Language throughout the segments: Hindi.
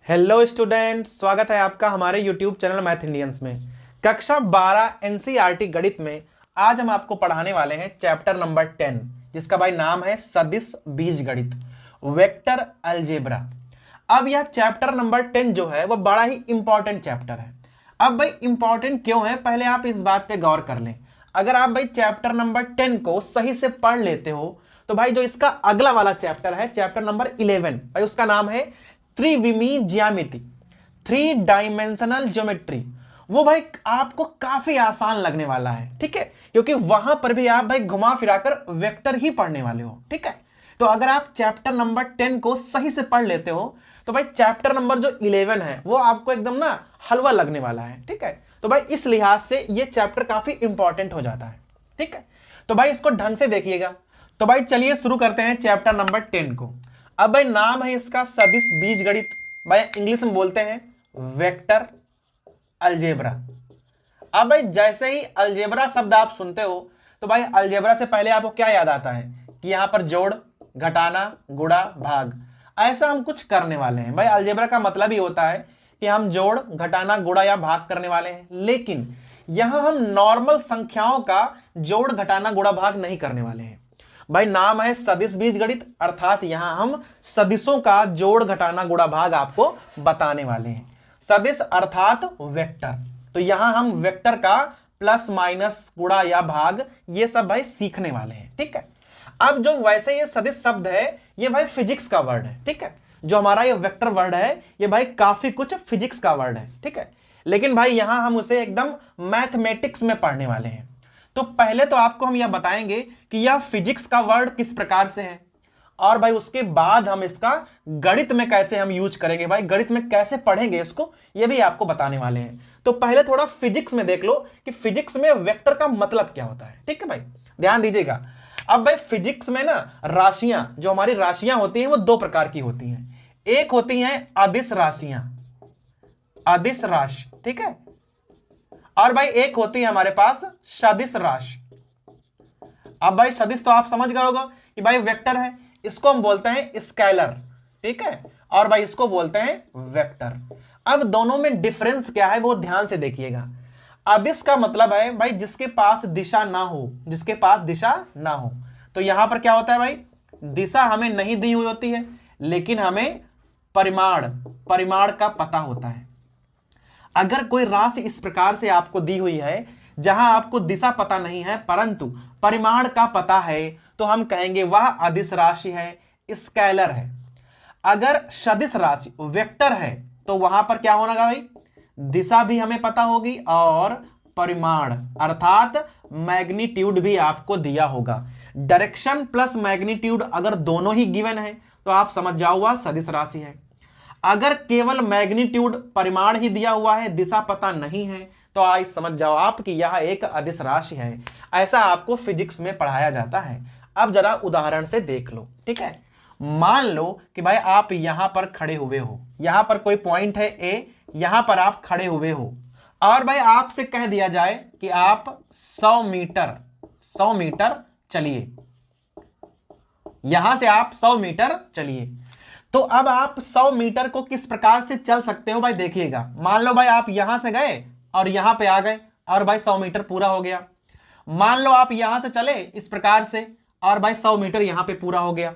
हेलो स्टूडेंट, स्वागत है आपका हमारे यूट्यूब चैनल मैथ इंडियंस में। कक्षा 12 एनसीईआरटी गणित में आज हम आपको पढ़ाने वाले हैं चैप्टर नंबर 10, जिसका भाई नाम है सदिश बीजगणित, वेक्टर अलजेब्रा। अब यह चैप्टर नंबर 10 जो है वह बड़ा ही इंपॉर्टेंट चैप्टर है। अब भाई इंपॉर्टेंट क्यों है, पहले आप इस बात पे गौर कर लें। अगर आप भाई चैप्टर नंबर 10 को सही से पढ़ लेते हो तो भाई जो इसका अगला वाला चैप्टर है, चैप्टर नंबर 11, भाई उसका नाम है त्रिविमीय ज्यामिति, 3 डायमेंशनल ज्योमेट्री, वो भाई आपको काफी आसान लगने वाला है। ठीक है, क्योंकि वहां पर भी आप भाई घुमा फिराकर वेक्टर ही पढ़ने वाले हो। ठीक है, तो अगर आप चैप्टर नंबर 10 को सही से पढ़ लेते हो तो भाई चैप्टर नंबर जो 11 है वो आपको एकदम ना हलवा लगने वाला है। ठीक है, तो भाई इस लिहाज से ये चैप्टर काफी इंपॉर्टेंट हो जाता है। ठीक है, तो भाई इसको ढंग से देखिएगा। तो भाई चलिए शुरू करते हैं चैप्टर नंबर 10 को। अब भाई नाम है इसका सदिश बीजगणित, भाई इंग्लिश में बोलते हैं वेक्टर अलजेब्रा। अब भाई जैसे ही अलजेब्रा शब्द आप सुनते हो तो भाई अलजेब्रा से पहले आपको क्या याद आता है कि यहां पर जोड़, घटाना, गुणा, भाग, ऐसा हम कुछ करने वाले हैं। भाई अलजेब्रा का मतलब ही होता है कि हम जोड़, घटाना, गुणा या भाग करने वाले हैं, लेकिन यहां हम नॉर्मल संख्याओं का जोड़, घटाना, गुणा, भाग नहीं करने वाले हैं। भाई नाम है सदिश बीजगणित, अर्थात यहां हम सदिशों का जोड़, घटाना, गुणा, भाग आपको बताने वाले हैं। सदिश अर्थात वेक्टर, तो यहां हम वेक्टर का प्लस माइनस, गुणा या भाग ये सब भाई सीखने वाले हैं। ठीक है, अब जो वैसे ये सदिश शब्द है ये भाई फिजिक्स का वर्ड है। ठीक है, जो हमारा ये वेक्टर वर्ड है ये भाई काफी कुछ फिजिक्स का वर्ड है। ठीक है, लेकिन भाई यहां हम उसे एकदम मैथमेटिक्स में पढ़ने वाले हैं। तो पहले तो आपको हम यह बताएंगे कि यह फिजिक्स का वर्ड किस प्रकार से है, और भाई उसके बाद हम इसका गणित में कैसे हम यूज करेंगे, भाई गणित में कैसे पढ़ेंगे इसको, यह भी आपको बताने वाले हैं। तो पहले थोड़ा फिजिक्स में देख लो कि फिजिक्स में वेक्टर का मतलब क्या होता है। ठीक है भाई, ध्यान दीजिएगा। अब भाई फिजिक्स में ना राशियां, जो हमारी राशियां होती हैं वो दो प्रकार की होती हैं। एक होती हैं अदिश राशियां, अदिश राशि, ठीक है, और भाई एक होती है हमारे पास सदिश राशि। अब भाई सदिश तो आप समझ गए होगा कि भाई वेक्टर है, इसको हम बोलते हैं स्केलर। ठीक है, और भाई इसको बोलते हैं वेक्टर। अब दोनों में डिफरेंस क्या है वो ध्यान से देखिएगा। अदिश का मतलब है भाई जिसके पास दिशा ना हो, जिसके पास दिशा ना हो। तो यहां पर क्या होता है भाई, दिशा हमें नहीं दी हुई होती है, लेकिन हमें परिमाण, परिमाण का पता होता है। अगर कोई राशि इस प्रकार से आपको दी हुई है जहां आपको दिशा पता नहीं है परंतु परिमाण का पता है, तो हम कहेंगे वह अदिश राशि है, स्केलर है। अगर सदिश राशि वेक्टर है तो वहां पर क्या होगा भाई, दिशा भी हमें पता होगी और परिमाण अर्थात मैग्नीट्यूड भी आपको दिया होगा। डायरेक्शन प्लस मैग्नीट्यूड अगर दोनों ही गिवन है तो आप समझ जाओ वह सदिश राशि है। अगर केवल मैग्नीट्यूड, परिमाण ही दिया हुआ है, दिशा पता नहीं है, तो आज समझ जाओ आप कि यह एक अदिश राशि है। ऐसा आपको फिजिक्स में पढ़ाया जाता है। अब जरा उदाहरण से देख लो। ठीक है, मान लो कि भाई आप यहां पर खड़े हुए हो, यहां पर कोई पॉइंट है ए, यहां पर आप खड़े हुए हो, और भाई आपसे कह दिया जाए कि आप 100 मीटर चलिए, यहां से आप 100 मीटर चलिए। तो अब आप 100 मीटर को किस प्रकार से चल सकते हो भाई, देखिएगा। मान लो भाई आप यहां से गए और यहां पे आ गए और भाई 100 मीटर पूरा हो गया। मान लो आप यहां से चले इस प्रकार से और भाई 100 मीटर यहां पे पूरा हो गया।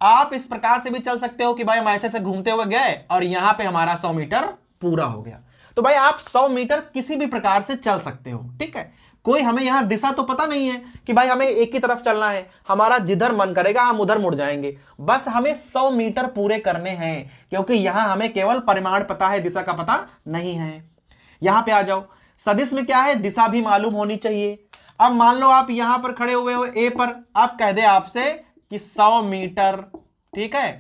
आप इस प्रकार से भी चल सकते हो कि भाई हम ऐसे से घूमते हुए गए और यहां पे हमारा 100 मीटर पूरा हो गया। तो भाई आप 100 मीटर किसी भी प्रकार से चल सकते हो। ठीक है, कोई हमें यहां दिशा तो पता नहीं है कि भाई हमें एक ही तरफ चलना है, हमारा जिधर मन करेगा हम उधर मुड़ जाएंगे। बस हमें 100 मीटर पूरे करने हैं, क्योंकि यहां हमें केवल परिमाण पता है, दिशा का पता नहीं है। यहां पे आ जाओ, सदिश में क्या है, दिशा भी मालूम होनी चाहिए। अब मान लो आप यहां पर खड़े हुए हो ए पर, आप कह दे आपसे कि 100 मीटर, ठीक है,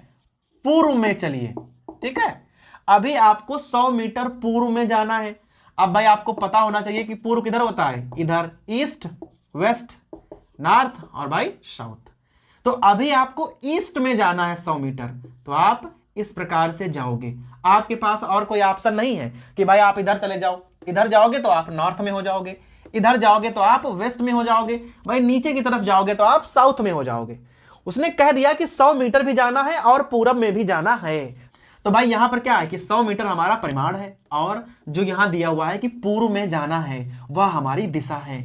पूर्व में चलिए। ठीक है, अभी आपको 100 मीटर पूर्व में जाना है। अब भाई आपको पता होना चाहिए कि पूर्व किधर होता है, इधर, ईस्ट, वेस्ट, नॉर्थ और भाई साउथ। तो अभी आपको ईस्ट में जाना है 100 मीटर, तो आप इस प्रकार से जाओगे। आपके पास और कोई ऑप्शन नहीं है कि भाई आप इधर चले जाओ, इधर जाओगे तो आप नॉर्थ में हो जाओगे, इधर जाओगे तो आप वेस्ट में हो जाओगे, भाई नीचे की तरफ जाओगे तो आप साउथ में हो जाओगे। उसने कह दिया कि 100 मीटर भी जाना है और पूरब में भी जाना है। तो भाई यहां पर क्या है कि 100 मीटर हमारा परिमाण है और जो यहां दिया हुआ है कि पूर्व में जाना है वह हमारी दिशा है।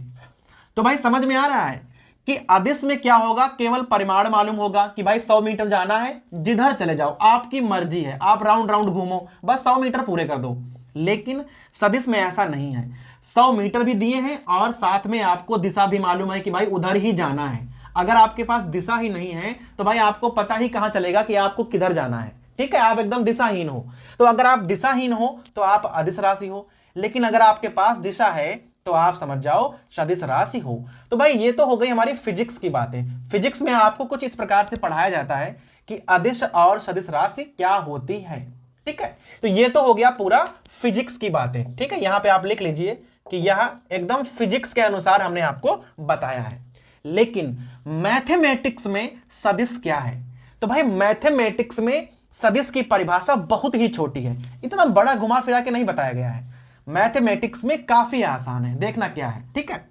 तो भाई समझ में आ रहा है कि अदिश में क्या होगा, केवल परिमाण मालूम होगा कि भाई 100 मीटर जाना है, जिधर चले जाओ आपकी मर्जी है, आप राउंड राउंड घूमो, बस 100 मीटर पूरे कर दो। लेकिन सदिश में ऐसा नहीं है, 100 मीटर भी दिए हैं और साथ में आपको दिशा भी मालूम है कि भाई उधर ही जाना है। अगर आपके पास दिशा ही नहीं है तो भाई आपको पता ही कहां चलेगा कि आपको किधर जाना है। ठीक है, आप एकदम दिशाहीन हो। तो अगर आप दिशाहीन हो तो आप अदिश राशि हो, लेकिन अगर आपके पास दिशा है तो आप समझ जाओ सदिश राशि हो। तो भाई ये तो हो गई हमारी फिजिक्स की बातें। फिजिक्स में आपको कुछ इस प्रकार से पढ़ाया जाता है कि अदिश और सदिश राशि क्या होती है। ठीक है, तो ये तो हो गया पूरा फिजिक्स की बातें। ठीक है, यहां पे आप लिख लीजिए कि यह एकदम फिजिक्स के अनुसार हमने आपको बताया है। लेकिन मैथमेटिक्स में सदिश क्या है? तो भाई मैथमेटिक्स में सदिश की परिभाषा बहुत ही छोटी है, इतना बड़ा घुमा फिरा के नहीं बताया गया है। मैथमेटिक्स में काफी आसान है, देखना क्या है। ठीक है,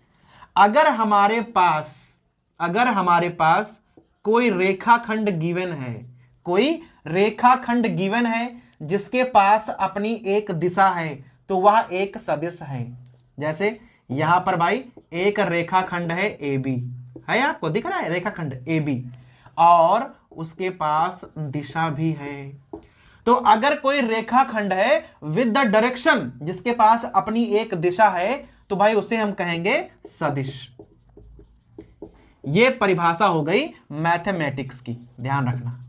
अगर हमारे पास कोई रेखाखंड गिवन है, कोई रेखाखंड गिवन है जिसके पास अपनी एक दिशा है, तो वह एक सदिश है। जैसे यहां पर भाई एक रेखाखंड है ए बी, है आपको दिख रहा है रेखाखंड ए बी, और उसके पास दिशा भी है। तो अगर कोई रेखाखंड है विद द डायरेक्शन, जिसके पास अपनी एक दिशा है, तो भाई उसे हम कहेंगे सदिश। ये परिभाषा हो गई मैथमेटिक्स की, ध्यान रखना।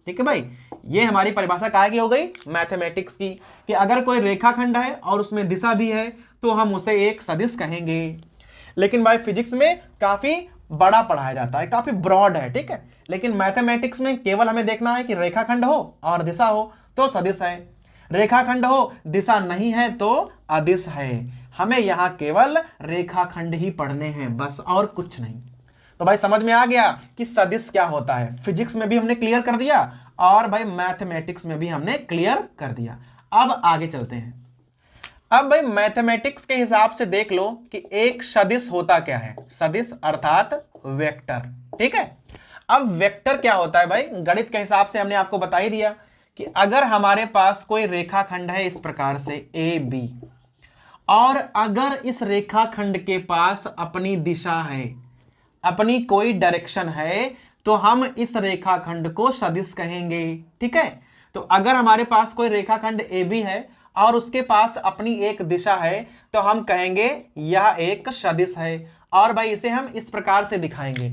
ठीक है भाई, ये हमारी परिभाषा काहे की हो गई? मैथमेटिक्स की, कि अगर कोई रेखाखंड है और उसमें दिशा भी है तो हम उसे एक सदिश कहेंगे। लेकिन भाई फिजिक्स में काफी बड़ा पढ़ाया जाता है, काफी ब्रॉड है। ठीक है, लेकिन मैथमेटिक्स में केवल हमें देखना है कि रेखाखंड हो और दिशा हो तो सदिश है, रेखाखंड हो दिशा नहीं है तो अदिश है। हमें यहां केवल रेखाखंड ही पढ़ने हैं, बस और कुछ नहीं। तो भाई समझ में आ गया कि सदिश क्या होता है। फिजिक्स में भी हमने क्लियर कर दिया और भाई मैथमेटिक्स में भी हमने क्लियर कर दिया। अब आगे चलते हैं। अब भाई मैथमेटिक्स के हिसाब से देख लो कि एक सदिश होता क्या है। सदिश अर्थात वेक्टर। ठीक है, अब वेक्टर क्या होता है भाई? गणित के हिसाब से हमने आपको बता ही दिया कि अगर हमारे पास कोई रेखाखंड है इस प्रकार से ए बी, और अगर इस रेखाखंड के पास अपनी दिशा है, अपनी कोई डायरेक्शन है, तो हम इस रेखाखंड को सदिश कहेंगे। ठीक है, तो अगर हमारे पास कोई रेखाखंड ए बी है और उसके पास अपनी एक दिशा है, तो हम कहेंगे यह एक सदिश है। और भाई इसे हम इस प्रकार से दिखाएंगे,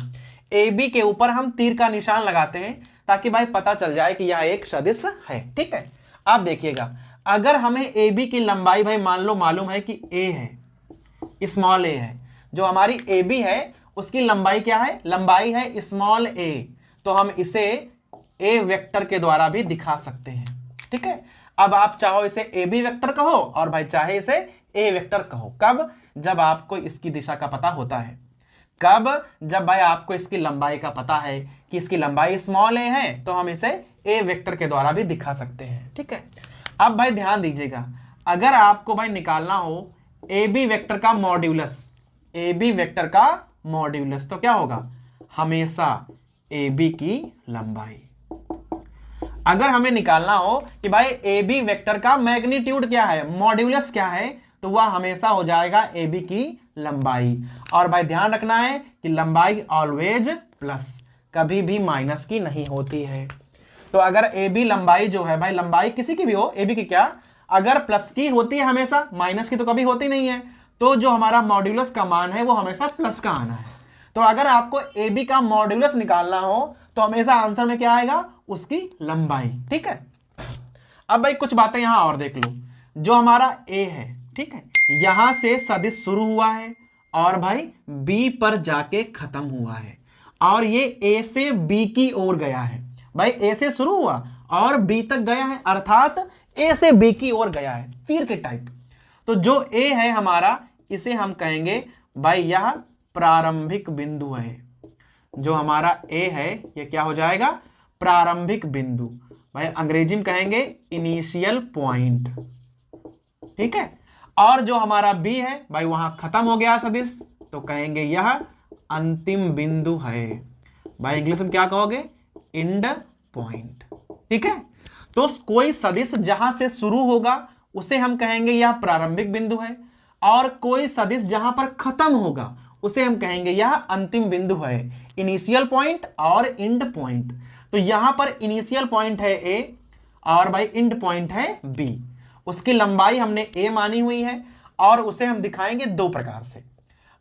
ए बी के ऊपर हम तीर का निशान लगाते हैं ताकि भाई पता चल जाए कि यह एक सदिश है। ठीक है, आप देखिएगा, अगर हमें ए बी की लंबाई भाई मान लो मालूम है कि ए है, स्मॉल ए है, जो हमारी ए बी है उसकी लंबाई क्या है? लंबाई है स्मॉल ए, तो हम इसे ए वेक्टर के द्वारा भी दिखा सकते हैं। ठीक है, अब आप चाहो इसे ए बी वेक्टर कहो और भाई चाहे इसे ए वेक्टर कहो। कब? जब आपको इसकी दिशा का पता होता है। कब? जब भाई आपको इसकी लंबाई का पता है कि इसकी लंबाई स्मॉल ए है, तो हम इसे ए वेक्टर के द्वारा भी दिखा सकते हैं। ठीक है, अब भाई ध्यान दीजिएगा, अगर आपको भाई निकालना हो ए बी वेक्टर का मॉड्यूलस, ए बी वेक्टर का मॉड्यूलस, तो क्या होगा? हमेशा ए बी की लंबाई। अगर हमें निकालना हो कि भाई ए बी वेक्टर का मैग्नीट्यूड क्या है, मॉड्यूलस क्या है, तो वह हमेशा हो जाएगा ए बी की लंबाई। और भाई ध्यान रखना है कि लंबाई ऑलवेज प्लस, कभी भी माइनस की नहीं होती है। तो अगर ए बी लंबाई जो है भाई, लंबाई किसी की भी हो, ए बी की क्या, अगर प्लस की होती है हमेशा, माइनस की तो कभी होती नहीं है, तो जो हमारा मॉड्यूलस का मान है वो हमेशा प्लस का आना है। तो अगर आपको ए बी का मॉड्यूलस निकालना हो तो हमेशा आंसर में क्या आएगा? उसकी लंबाई। ठीक है, अब भाई कुछ बातें यहां और देख लो। जो हमारा ए है, ठीक है, यहां से सदिश शुरू हुआ है और भाई बी पर जाके खत्म हुआ है, और ये ए से बी की ओर गया है। भाई ए से शुरू हुआ और बी तक गया है, अर्थात ए से बी की ओर गया है, तीर के टाइप। तो जो ए है हमारा, इसे हम कहेंगे भाई यह प्रारंभिक बिंदु है। जो हमारा ए है ये क्या हो जाएगा? प्रारंभिक बिंदु। भाई अंग्रेजी में कहेंगे इनिशियल पॉइंट। ठीक है, और जो हमारा बी है भाई वहां खत्म हो गया सदिश, तो कहेंगे यह अंतिम बिंदु है। भाई इंग्लिश में क्या कहोगे? And point. ठीक है, तो कोई सदिश जहां से शुरू होगा उसे हम कहेंगे यह प्रारंभिक बिंदु है, और कोई सदिश जहां पर खत्म होगा उसे हम कहेंगे यह अंतिम बिंदु है। इनिशियल पॉइंट और एंड पॉइंट। तो यहां पर इनिशियल पॉइंट है ए और भाई एंड पॉइंट है बी। उसकी लंबाई हमने ए मानी हुई है और उसे हम दिखाएंगे दो प्रकार से।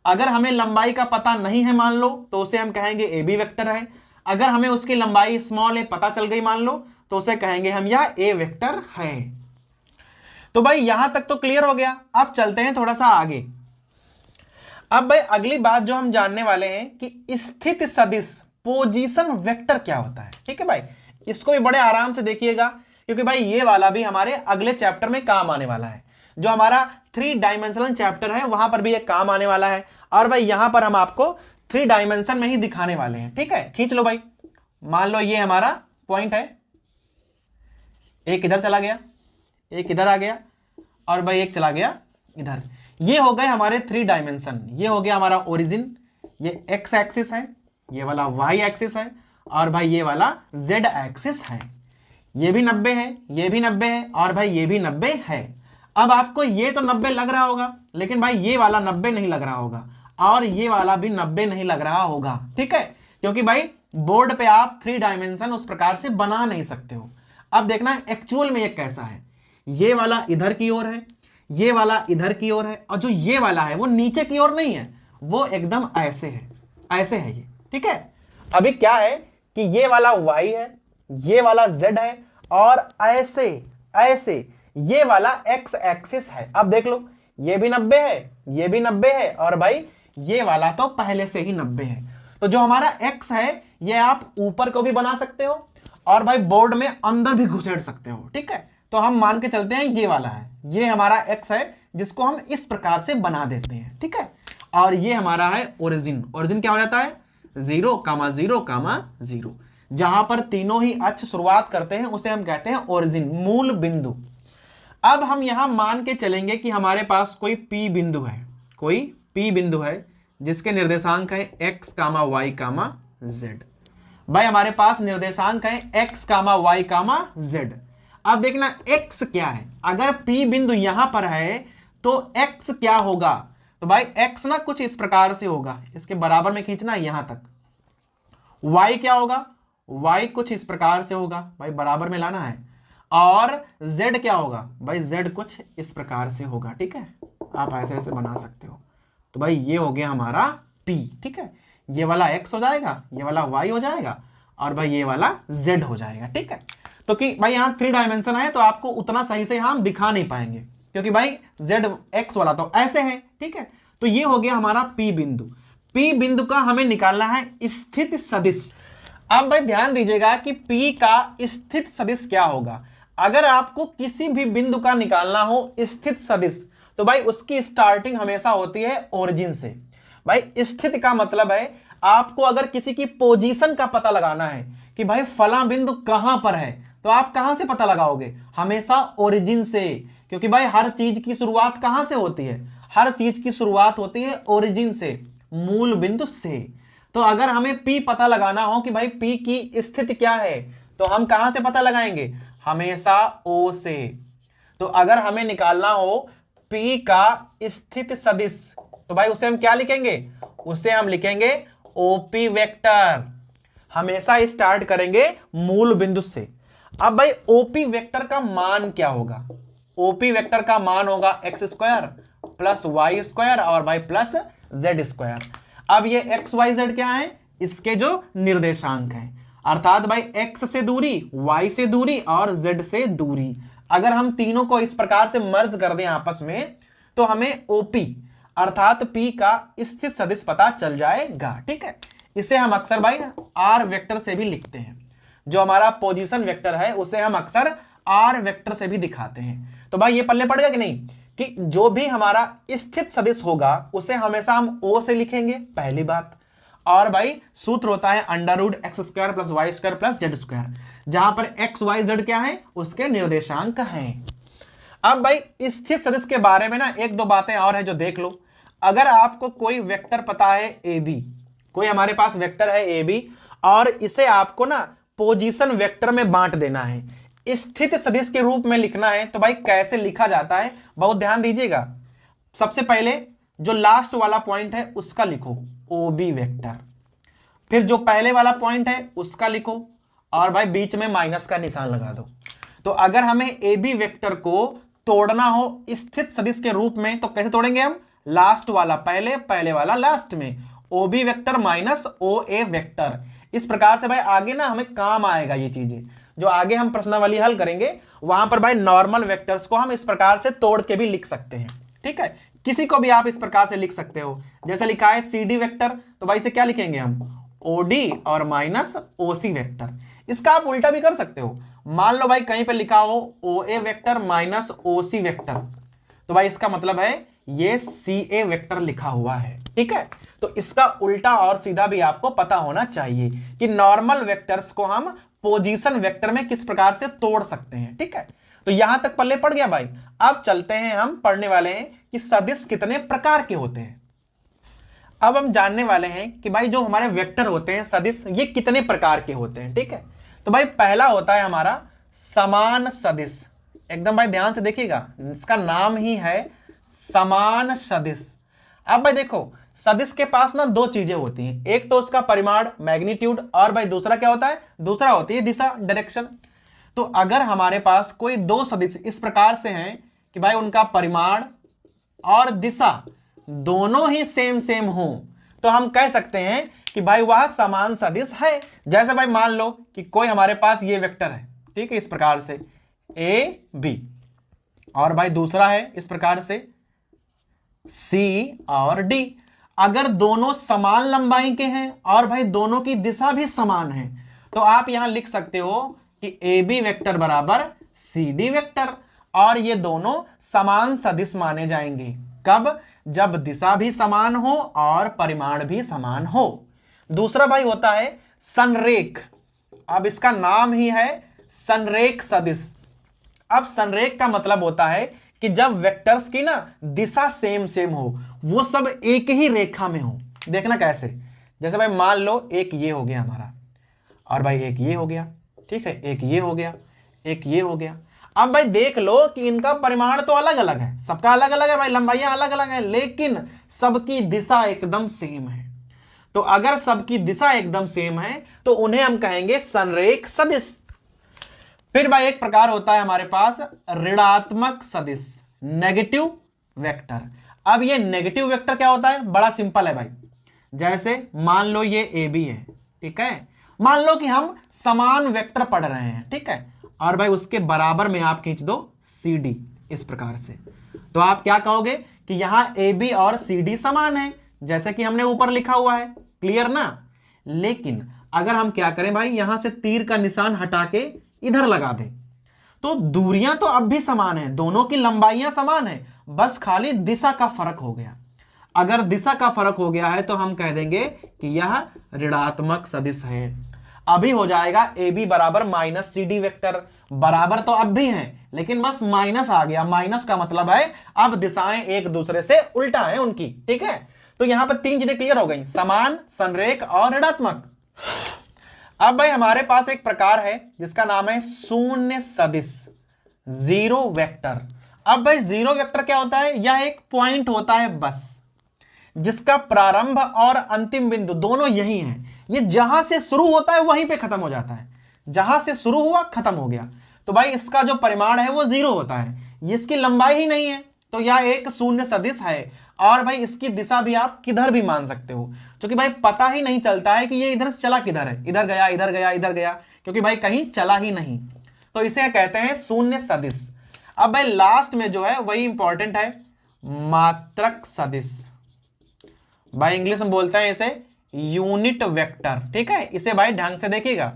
अगर हमें लंबाई का पता नहीं है मान लो तो उसे हम कहेंगे ए बी वेक्टर है। अगर हमें उसकी लंबाई स्मॉल ए पता चल गई मान लो तो उसे कहेंगे हम यह ए वेक्टर है। तो भाई यहां तक तो क्लियर हो गया। अब चलते हैं थोड़ा सा आगे। अब भाई अगली बात जो हम जानने वाले हैं कि स्थित सदिश पोजीशन वेक्टर क्या होता है। ठीक है भाई, इसको भी बड़े आराम से देखिएगा क्योंकि भाई ये वाला भी हमारे अगले चैप्टर में काम आने वाला है। जो हमारा 3 डायमेंशनल चैप्टर है वहां पर भी ये काम आने वाला है, और भाई यहां पर हम आपको 3 डायमेंशन में ही दिखाने वाले हैं। ठीक है, खींच लो भाई। मान लो ये हमारा पॉइंट है, एक इधर चला गया, एक इधर आ गया, और भाई एक चला गया इधर। ये हो गए हमारे 3 डायमेंशन। ये हो गया हमारा ओरिजिन, ये एक्स एक्सिस है, ये वाला वाई एक्सिस है, और भाई ये वाला जेड एक्सिस है। ये भी 90 है, ये भी 90 है, और भाई ये भी 90 है। अब आपको ये तो 90 लग रहा होगा, लेकिन भाई ये वाला 90 नहीं लग रहा होगा, और ये वाला भी 90 नहीं लग रहा होगा। ठीक है, क्योंकि भाई बोर्ड पे आप 3 डायमेंशन उस प्रकार से बना नहीं सकते हो। अब देखना एक्चुअल में ये कैसा है। ये वाला इधर की ओर है, ये वाला इधर की ओर है, और जो ये वाला है वो नीचे की ओर नहीं है, वो एकदम ऐसे है, ऐसे है ये। ठीक है, अभी क्या है कि ये वाला y है, ये वाला z है, और ऐसे ऐसे ये वाला x एक्सिस है। अब देख लो, ये भी 90 है, ये भी 90 है, और भाई ये वाला तो पहले से ही 90 है। तो जो हमारा x है ये आप ऊपर को भी बना सकते हो, और भाई बोर्ड में अंदर भी घुसेड़ सकते हो। ठीक है, तो हम मान के चलते हैं ये वाला है, ये हमारा x है जिसको हम इस प्रकार से बना देते हैं। ठीक है, और ये हमारा है ओरिजिन। ओरिजिन क्या हो जाता है 0, 0, 0। जहां पर तीनों ही अक्ष शुरुआत करते हैं उसे हम कहते हैं ओरिजिन, मूल बिंदु। अब हम यहां मान के चलेंगे कि हमारे पास कोई P बिंदु है, कोई P बिंदु है जिसके निर्देशांक है x, y, z। भाई हमारे पास निर्देशांक है x, y, z। अब देखना x क्या है। अगर P बिंदु यहां पर है तो x क्या होगा। तो भाई x ना कुछ इस प्रकार से होगा, इसके बराबर में खींचना यहां तक। y क्या होगा, y कुछ इस प्रकार से होगा, भाई बराबर में लाना है। और z क्या होगा, भाई z कुछ इस प्रकार से होगा। ठीक है, आप ऐसे ऐसे बना सकते हो। तो भाई ये हो गया हमारा p। ठीक है, ये वाला x हो जाएगा, ये वाला y हो जाएगा, और भाई ये वाला z हो जाएगा। ठीक है, तो कि भाई यहां 3 डायमेंशन है तो आपको उतना सही से हम दिखा नहीं पाएंगे क्योंकि भाई z x वाला तो ऐसे है। ठीक है, तो ये हो गया हमारा P बिंदु। P बिंदु का हमें निकालना है स्थित सदिश। अब भाई ध्यान दीजिएगा कि P का स्थित सदिश क्या होगा। अगर आपको किसी भी बिंदु का निकालना हो स्थित सदिश तो भाई उसकी स्टार्टिंग हमेशा होती है ओरिजिन से। भाई स्थित का मतलब है आपको अगर किसी की पोजीशन का पता लगाना है कि भाई फला बिंदु कहां पर है, तो आप कहां से पता लगाओगे, हमेशा ओरिजिन से। क्योंकि भाई हर चीज की शुरुआत कहां से होती है, हर चीज की शुरुआत होती है ओरिजिन से, मूल बिंदु से। तो अगर हमें P पता लगाना हो कि भाई P की स्थिति क्या है तो हम कहां से पता लगाएंगे, हमेशा O से। तो अगर हमें निकालना हो P का स्थित सदिश तो भाई उसे हम क्या लिखेंगे, उसे हम लिखेंगे OP वेक्टर। हमेशा स्टार्ट करेंगे मूल बिंदु से। अब भाई OP वेक्टर का मान क्या होगा, OP वेक्टर का मान होगा x² प्लस y² और भाई प्लस z²। अब ये x y z क्या है, इसके जो निर्देशांक हैं, अर्थात भाई x से दूरी, y से दूरी और z से दूरी। अगर हम तीनों को इस प्रकार से मर्ज कर दें आपस में तो हमें OP अर्थात P का स्थित सदिश पता चल जाएगा। ठीक है, इसे हम अक्सर भाई R वेक्टर से भी लिखते हैं। जो हमारा पोजीशन वेक्टर है उसे हम अक्सर R वेक्टर से भी दिखाते हैं। तो भाई ये पल्ले पड़ गया कि नहीं, कि जो भी हमारा स्थित सदिश होगा उसे हमेशा हम O से लिखेंगे, पहली बात। और भाई सूत्र होता है √x² plus y² plus z², जहां पर x y z क्या है, उसके निर्देशांक हैं। अब भाई स्थित सदिश के बारे में ना एक दो बातें और है जो देख लो। अगर आपको कोई वेक्टर पता है AB, कोई हमारे पास वेक्टर है AB और इसे आपको ना पोजीशन वेक्टर में बांट देना है। स्थित सदिश के रूप में लिखना है तो भाई कैसे लिखा जाता है, बहुत ध्यान दीजिएगा। सबसे पहले जो लास्ट वाला पॉइंट है उसका लिखो ओबी वेक्टर, फिर जो पहले वाला पॉइंट है उसका लिखो, और भाई बीच में माइनस का निशान लगा दो। तो अगर हमें ए बी वेक्टर को तोड़ना हो स्थित सदिश के रूप में तो कैसे तोड़ेंगे हम, लास्ट वाला पहले, पहले वाला लास्ट में, O B vector minus O ए वेक्टर। इस प्रकार से भाई आगे ना हमें काम आएगा ये चीजें, जो आगे हम प्रश्नावली हल करेंगे वहां पर भाई नॉर्मल वेक्टर्स को हम इस प्रकार से तोड़ के भी लिख सकते हैं। ठीक है, किसी को भी आप इस प्रकार से लिख सकते हो, जैसे लिखा है सी डी वेक्टर, तो भाई से क्या लिखेंगे हम, ओ डी और माइनस ओ सी वेक्टर। इसका आप उल्टा भी कर सकते हो, मान लो भाई कहीं पे लिखा हो ओ ए vector minus O C vector, तो भाई इसका मतलब है ये सी ए वेक्टर लिखा हुआ है। ठीक है, तो इसका उल्टा और सीधा भी आपको पता होना चाहिए कि नॉर्मल वेक्टर्स को हम पोजीशन वेक्टर में किस प्रकार से तोड़ सकते हैं। ठीक है, तो यहां तक पल्ले पड़ गया भाई। अब चलते हैं, हम पढ़ने वाले हैं कि सदिश कितने प्रकार के होते हैं। अब हम जानने वाले हैं कि भाई जो हमारे वेक्टर होते हैं सदिश, ये कितने प्रकार के होते हैं। ठीक है, तो भाई पहला होता है हमारा समान सदिश। एकदम भाई ध्यान से देखिएगा, इसका नाम ही है समान सदिश। अब भाई देखो, सदिश के पास ना दो चीजें होती हैं, एक तो उसका परिमाण मैग्नीट्यूड, और भाई दूसरा क्या होता है, दूसरा होती है दिशा डायरेक्शन। तो अगर हमारे पास कोई दो सदिश इस प्रकार से हैं कि भाई उनका परिमाण और दिशा दोनों ही सेम सेम हो, तो हम कह सकते हैं कि भाई वह समान सदिश है। जैसे भाई मान लो कि कोई हमारे पास ये वेक्टर है, ठीक है, इस प्रकार से ए बी, और भाई दूसरा है इस प्रकार से सी और डी। अगर दोनों समान लंबाई के हैं और भाई दोनों की दिशा भी समान है, तो आप यहां लिख सकते हो कि ए बी वेक्टर बराबर सी डी वेक्टर, और ये दोनों समान सदिश माने जाएंगे। कब, जब दिशा भी समान हो और परिमाण भी समान हो। दूसरा भाई होता है संरेख। अब इसका नाम ही है संरेख सदिश। अब संरेख का मतलब होता है कि जब वेक्टर्स की ना दिशा सेम सेम हो, वो सब एक ही रेखा में हो। देखना कैसे, जैसे भाई मान लो एक ये हो गया हमारा, और भाई एक ये हो गया, ठीक है, एक ये हो गया, एक ये हो गया। अब भाई देख लो कि इनका परिमाण तो अलग अलग है, सबका अलग अलग है भाई, लंबाइयां अलग अलग है, लेकिन सबकी दिशा एकदम सेम है। तो अगर सबकी दिशा एकदम सेम है तो उन्हें हम कहेंगे संरेख सदिश। फिर भाई एक प्रकार होता है हमारे पास ऋणात्मक सदिश, नेगेटिव वेक्टर। अब ये नेगेटिव वेक्टर क्या होता है, बड़ा सिंपल है भाई। जैसे मान लो ये ए बी है, ठीक है, मान लो कि हम समान वेक्टर पढ़ रहे हैं, ठीक है, और भाई उसके बराबर में आप खींच दो सी डी इस प्रकार से, तो आप क्या कहोगे कि यहां ए बी और सी डी समान है, जैसे कि हमने ऊपर लिखा हुआ है। क्लियर ना। लेकिन अगर हम क्या करें भाई, यहां से तीर का निशान हटा के इधर लगा दें, तो दूरियां तो अब भी समान है, दोनों की लंबाइयां समान है, बस खाली दिशा का फर्क हो गया। अगर दिशा का फर्क हो गया है तो हम कह देंगे कि यह ऋणात्मक सदिश है। अभी हो जाएगा ए बी बराबर माइनस सी डी वेक्टर। बराबर तो अब भी हैं, लेकिन बस माइनस आ गया। माइनस का मतलब है अब दिशाएं एक दूसरे से उल्टा है उनकी। ठीक है, तो यहां पर तीन चीजें क्लियर हो गई, समान, संरेख और ऋणात्मक। अब भाई हमारे पास एक प्रकार है जिसका नाम है शून्य सदिश, जीरो वेक्टर। अब भाई जीरो वेक्टर क्या होता है, यह एक पॉइंट होता है बस, जिसका प्रारंभ और अंतिम बिंदु दोनों यही हैं। ये जहां से शुरू होता है वहीं पे खत्म हो जाता है, जहां से शुरू हुआ खत्म हो गया। तो भाई इसका जो परिमाण है वो जीरो होता है, इसकी लंबाई ही नहीं है, तो यह एक शून्य सदिश है। और भाई इसकी दिशा भी आप किधर भी मान सकते हो, क्योंकि भाई पता ही नहीं चलता है कि ये इधर से चला किधर है, इधर गया, इधर गया, इधर गया, क्योंकि भाई कहीं चला ही नहीं। तो इसे कहते हैं शून्य सदिश। अब भाई लास्ट में जो है वही इंपॉर्टेंट है, मात्रक सदिश। भाई इंग्लिश में बोलते हैं इसे यूनिट वेक्टर। ठीक है, इसे भाई ढंग से देखिएगा।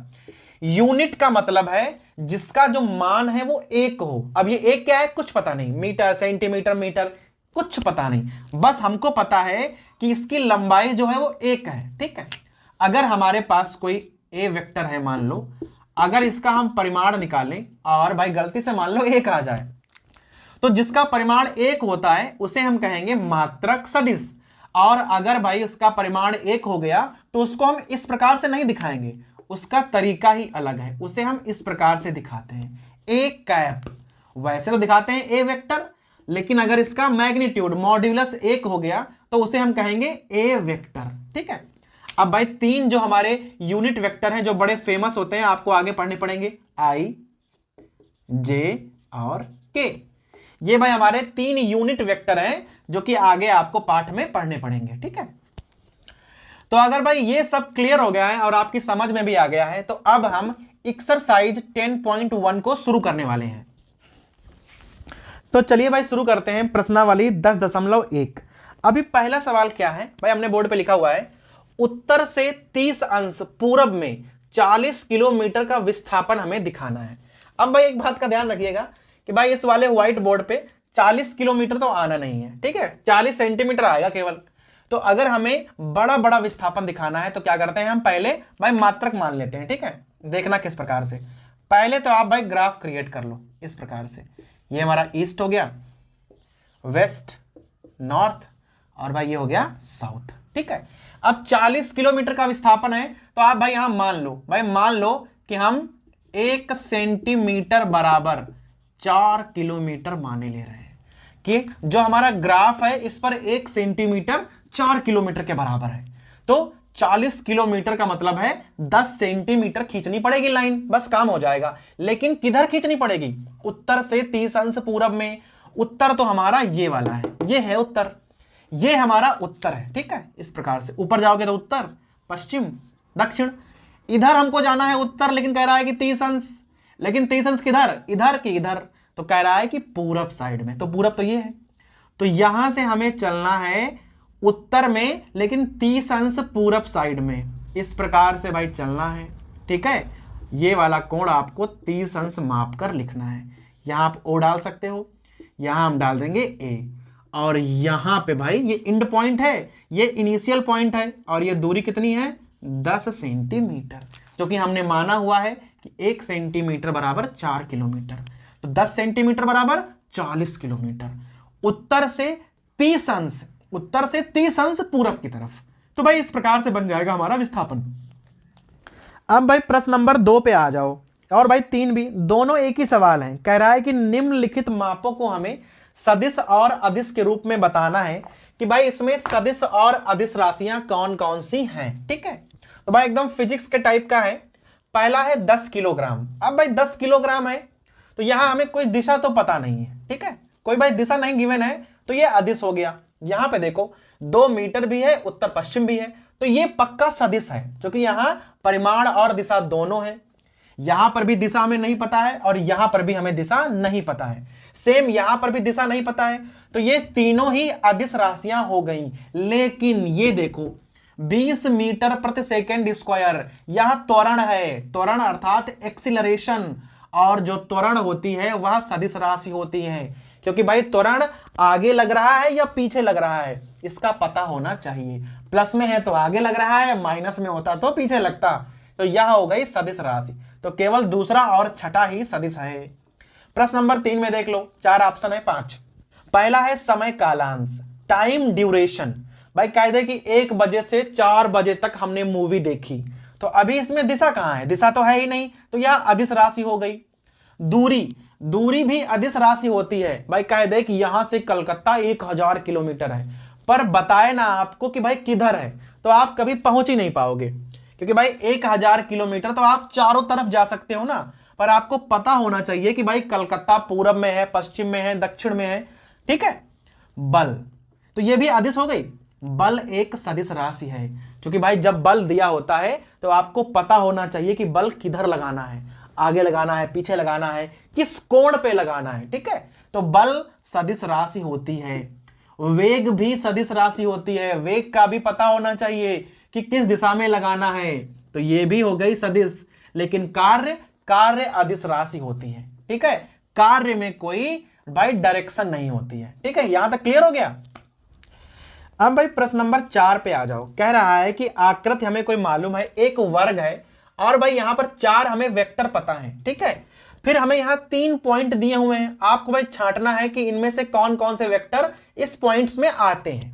यूनिट का मतलब है जिसका जो मान है वो एक हो। अब ये एक क्या है कुछ पता नहीं, मीटर, सेंटीमीटर, मीटर, कुछ पता नहीं, बस हमको पता है कि इसकी लंबाई जो है वो एक है। ठीक है, अगर हमारे पास कोई ए वेक्टर है मान लो, अगर इसका हम परिमाण निकालें और भाई गलती से मान लो एक आ जाए, तो जिसका परिमाण एक होता है उसे हम कहेंगे मात्रक सदिश। और अगर भाई उसका परिमाण एक हो गया तो उसको हम इस प्रकार से नहीं दिखाएंगे, उसका तरीका ही अलग है, उसे हम इस प्रकार से दिखाते हैं, ए कैप। वैसे तो दिखाते हैं ए वेक्टर, लेकिन अगर इसका मैग्नीट्यूड मॉड्यूलस 1 हो गया तो उसे हम कहेंगे ए वेक्टर। ठीक है। अब भाई तीन जो हमारे यूनिट वेक्टर हैं जो बड़े फेमस होते हैं, आपको आगे पढ़ने पड़ेंगे, आई, जे और के। ये भाई हमारे तीन यूनिट वेक्टर हैं जो कि आगे आपको पाठ में पढ़ने पड़ेंगे। ठीक है। तो अगर भाई ये सब क्लियर हो गया है और आपकी समझ में भी आ गया है, तो अब हम एक्सरसाइज 10.1 को शुरू करने वाले हैं। तो चलिए भाई शुरू करते हैं प्रश्नावली 10.1। अभी पहला सवाल क्या है भाई, हमने बोर्ड पे लिखा हुआ है, उत्तर से 30 अंश पूरब में 40 किलोमीटर का विस्थापन हमें दिखाना है। अब भाई एक बात का ध्यान रखिएगा कि भाई इस वाले व्हाइट बोर्ड पे 40 किलोमीटर तो आना नहीं है। ठीक है, 40 सेंटीमीटर आएगा केवल। तो अगर हमें बड़ा बड़ा विस्थापन दिखाना है तो क्या करते हैं, हम पहले भाई मात्रक मान लेते हैं। ठीक है, देखना किस प्रकार से। पहले तो आप भाई ग्राफ क्रिएट कर लो इस प्रकार से। ये हमारा ईस्ट हो गया, वेस्ट, नॉर्थ, और भाई ये हो गया साउथ। ठीक है। अब 40 किलोमीटर का विस्थापन है तो आप भाई यहां मान लो, भाई मान लो कि हम 1 सेंटीमीटर बराबर 4 किलोमीटर माने ले रहे हैं, कि जो हमारा ग्राफ है इस पर 1 सेंटीमीटर 4 किलोमीटर के बराबर है। तो 40 किलोमीटर का मतलब है 10 सेंटीमीटर खींचनी पड़ेगी लाइन, बस काम हो जाएगा। लेकिन किधर खींचनी पड़ेगी, उत्तर से 30 अंश पूरब में। उत्तर तो हमारा ये वाला है, ये है उत्तर, ये हमारा उत्तर है। ठीक है, इस प्रकार से ऊपर जाओगे तो उत्तर, पश्चिम, दक्षिण। इधर हमको जाना है उत्तर, लेकिन कह रहा है कि 30 अंश, लेकिन 30 अंश किधर, इधर की इधर, तो कह रहा है कि पूरब साइड में। तो पूरब तो ये है, तो यहां से हमें चलना है उत्तर में, लेकिन 30 अंश पूरब साइड में, इस प्रकार से भाई चलना है। ठीक है, ये वाला कोण आपको 30 अंश माप कर लिखना है। यहां आप ओ डाल सकते हो, यहां हम डाल देंगे ए, और यहां पे भाई ये इंड पॉइंट है, ये इनिशियल पॉइंट है, और ये दूरी कितनी है, 10 सेंटीमीटर, जो कि हमने माना हुआ है कि 1 सेंटीमीटर बराबर 4 किलोमीटर। तो 10 सेंटीमीटर बराबर 40 किलोमीटर। उत्तर से 30 अंश, उत्तर से 30 अंश पूरब की तरफ। तो भाई इस प्रकार से बन जाएगा हमारा विस्थापन। अब भाई प्रश्न नंबर 2 पे आ जाओ, और भाई 3 भी, दोनों एक ही सवाल है। कह रहा है कि निम्नलिखित मापों को हमें सदिश और अदिश के रूप में बताना है कि भाई इसमें सदिश और अदिश राशियां कौन कौन सी हैं। ठीक है, तो भाई एकदम फिजिक्स के टाइप का है। पहला है 10 किलोग्राम। अब भाई 10 किलोग्राम है तो यहां हमें कोई दिशा तो पता नहीं है। ठीक है, कोई भाई दिशा नहीं गिवन है, तो ये अदिश हो गया। यहां पे देखो 2 मीटर भी है, उत्तर पश्चिम भी है, तो ये पक्का सदिश है, क्योंकि यहां परिमाण और दिशा दोनों है। यहां पर भी दिशा हमें नहीं पता है, और यहां पर भी हमें दिशा नहीं पता है। सेम यहां पर भी दिशा नहीं पता है, तो ये तीनों ही अदिश राशियां हो गई। लेकिन ये देखो 20 मीटर प्रति सेकेंड स्क्वायर, यह त्वरण है, त्वरण अर्थात एक्सीलरेशन, और जो त्वरण होती है वह सदिश राशि होती है। क्योंकि भाई त्वरण आगे लग रहा है या पीछे लग रहा है, इसका पता होना चाहिए। प्लस में है तो आगे लग रहा है, माइनस में होता तो पीछे लगता। तो यह हो गई सदिश राशि। तो केवल दूसरा और छठा ही सदिश है। प्रश्न नंबर 3 में देख लो, 4 ऑप्शन है, 5। पहला है समय कालांश, टाइम ड्यूरेशन। भाई कह दे कि 1 बजे से 4 बजे तक हमने मूवी देखी, तो अभी इसमें दिशा कहां है, दिशा तो है ही नहीं, तो यह अदिश राशि हो गई। दूरी, दूरी भी अदिश राशि होती है। भाई कह दे कि यहां से कलकत्ता 1000 किलोमीटर है, पर बताए ना आपको कि भाई किधर है, तो आप कभी पहुंच ही नहीं पाओगे। क्योंकि भाई 1000 किलोमीटर तो आप चारों तरफ जा सकते हो ना, पर आपको पता होना चाहिए कि भाई कलकत्ता पूरब में है, पश्चिम में है, दक्षिण में है। ठीक है। बल, तो ये भी अदिश हो गई। बल एक सदिश राशि है, क्योंकि भाई जब बल दिया होता है तो आपको पता होना चाहिए कि बल किधर लगाना है, आगे लगाना है, पीछे लगाना है, किस कोण पे लगाना है। ठीक है, तो बल सदिश राशि होती है। वेग भी सदिश राशि होती है, वेग का भी पता होना चाहिए कि किस दिशा में लगाना है, तो ये भी हो गई सदिश। लेकिन कार्य, कार्य अदिश राशि होती है। ठीक है, कार्य में कोई भाई डायरेक्शन नहीं होती है। ठीक है, यहां तक क्लियर हो गया। अब भाई प्रश्न नंबर 4 पे आ जाओ। कह रहा है कि आकृति हमें कोई मालूम है, एक वर्ग है, और भाई यहां पर 4 हमें वेक्टर पता है। ठीक है, फिर हमें यहां 3 पॉइंट दिए हुए हैं, आपको भाई छांटना है कि इनमें से कौन कौन से वेक्टर इस पॉइंट्स में आते हैं।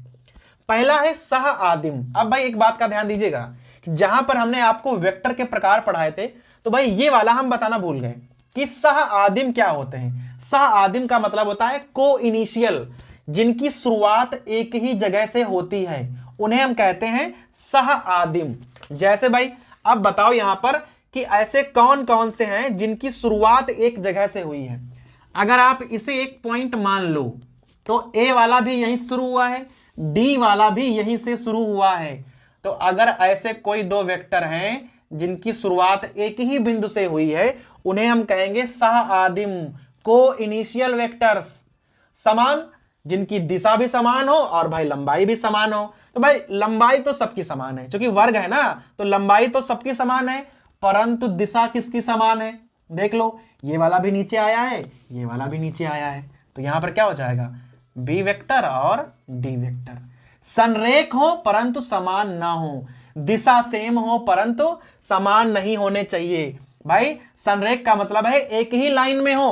पहला है सह आदिम। अब भाई एक बात का ध्यान दीजिएगा कि जहां पर हमने आपको वेक्टर के प्रकार पढ़ाए थे, तो भाई ये वाला हम बताना भूल गए। कि सह आदिम क्या होते हैं। सह आदिम का मतलब होता है को इनिशियल, जिनकी शुरुआत एक ही जगह से होती है, उन्हें हम कहते हैं सह आदिम। जैसे भाई अब बताओ यहां पर कि ऐसे कौन कौन से हैं जिनकी शुरुआत एक जगह से हुई है। अगर आप इसे एक पॉइंट मान लो तो ए वाला भी यहीं शुरू हुआ है, डी वाला भी यहीं से शुरू हुआ है। तो अगर ऐसे कोई दो वेक्टर हैं जिनकी शुरुआत एक ही बिंदु से हुई है, उन्हें हम कहेंगे सह आदिम, को इनिशियल वेक्टर्स। समान, जिनकी दिशा भी समान हो और भाई लंबाई भी समान हो। तो भाई लंबाई तो सबकी समान है, क्योंकि वर्ग है ना, तो लंबाई तो सबकी समान है, परंतु दिशा किसकी समान है। देख लो, ये वाला भी नीचे आया है, ये वाला भी नीचे आया है, तो यहां पर क्या हो जाएगा, बी वेक्टर और डी वेक्टर। संरेख हो परंतु समान ना हो, दिशा सेम हो परंतु समान नहीं होने चाहिए। भाई संरेख का मतलब है एक ही लाइन में हो।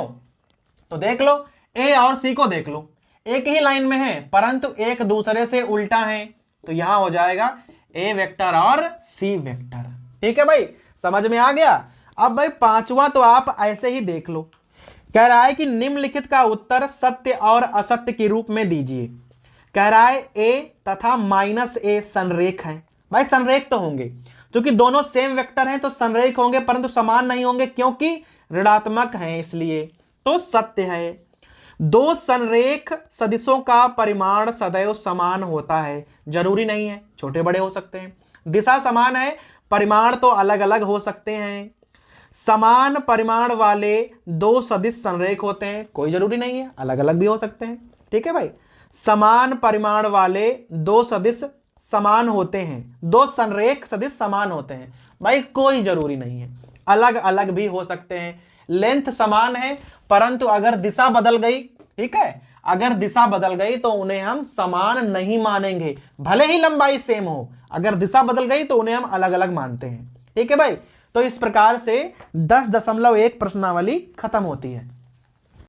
तो देख लो, ए और सी को देख लो, एक ही लाइन में है परंतु एक दूसरे से उल्टा है, तो यहां हो जाएगा ए वेक्टर और सी वेक्टर। ठीक है भाई, समझ में आ गया। अब भाई पांचवा तो आप ऐसे ही देख लो, कह रहा है कि निम्नलिखित का उत्तर सत्य और असत्य के रूप में दीजिए। कह रहा है ए तथा माइनस ए संरेख है। भाई संरेख तो होंगे, क्योंकि दोनों सेम वेक्टर हैं तो संरेख होंगे, परंतु समान नहीं होंगे क्योंकि ऋणात्मक हैं, इसलिए तो सत्य है। दो संरेख सदिशों का परिमाण सदैव समान होता है, जरूरी नहीं है, छोटे बड़े हो सकते हैं। दिशा समान है, परिमाण तो अलग अलग हो सकते हैं। समान परिमाण वाले दो सदिश संरेख होते हैं, कोई जरूरी नहीं है, अलग अलग भी हो सकते हैं। ठीक है भाई, समान परिमाण वाले दो सदिश समान होते हैं, दो संरेख सदिश समान होते हैं, भाई कोई जरूरी नहीं है, अलग अलग भी हो सकते हैं। लेंथ समान है परंतु अगर दिशा बदल गई, ठीक है, अगर दिशा बदल गई तो उन्हें हम समान नहीं मानेंगे, भले ही लंबाई सेम हो, अगर दिशा बदल गई तो उन्हें हम अलग अलग मानते हैं। ठीक है भाई, तो इस प्रकार से 10.1 प्रश्नावली खत्म होती है।